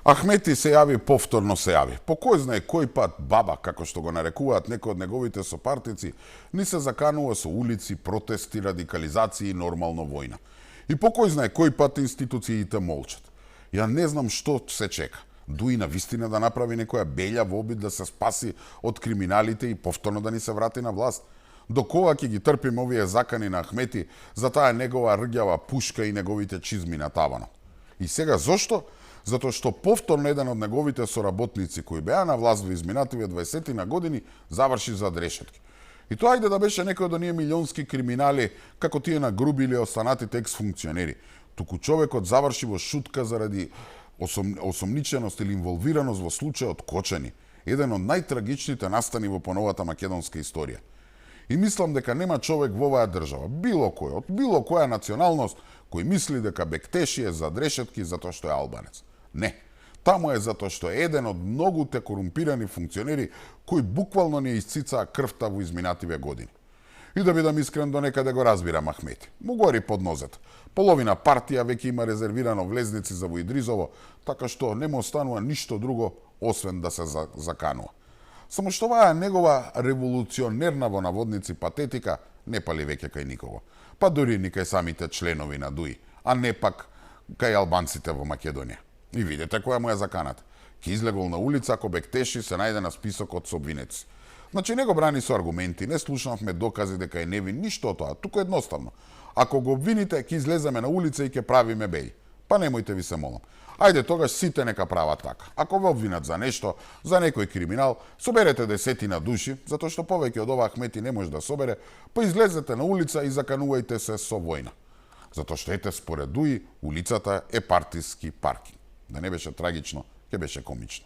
Ахмети се јави, повторно се јави. По кој знае кој пат баба, како што го нарекуваат некои од неговите сопартици, ни се заканува со улици, протести, радикализации и нормално војна. И по кој знае кој пат институциите молчат. Ја не знам што се чека. Дуи на вистина да направи некоја белја во обид да се спаси од криминалите и повторно да ни се врати на власт. До кога ќе ги трпим овие закани на Ахмети за таа негова рѓава пушка и неговите чизми на таванот? И сега зошто? Затоа што повторно еден од неговите соработници кои беа на власт во изминативе 20 на години заврши зад решетки. И тоа ајде да беше некој од оние милионски криминали како тие нагрубили останатите екс-функционери. Туку човекот заврши во шутка заради осомниченост или инволвираност во случајот Кочани, еден од најтрагичните настани во поновата македонска историја. И мислам дека нема човек во оваа држава, било кој, од било која националност, кој мисли дека Бектеши е зад решетки затоа што е албанец. Не. Таму е затоа што е еден од многуте корумпирани функционери кои буквално не исцицаа крвта во изминативе години. И да бидам искрен, до некаде го разбирам Ахмети. Му гори под нозет. Половина партија веќе има резервирано влезници за во Идризово, така што не му останува ништо друго освен да се заканува. Само што оваа негова револуционерна во наводници патетика не пали веќе кај никого. Па дури ни кај самите членови на ДУИ, а не пак кај албанците во Македонија. И видете која му е заканата. Ке излегол на улица ако Бектеши се најде на списокот со обвинеци. Значи не го брани со аргументи, не слушнавме докази дека е невин, ништо од тоа, туку едноставно. Ако го обвините, ке излеземе на улица и ке правиме беј. Па немојте ви се молам. Ајде тогаш сите нека прават така. Ако ве обвинат за нешто, за некој криминал, соберете десетина души, затоа што повеќе од ова Ахмети не може да собере, па излезете на улица и заканувајте се со војна. Затоа што ете според ДУИ, улицата е партиски паркинг. Да не беше трагично, ќе беше комично.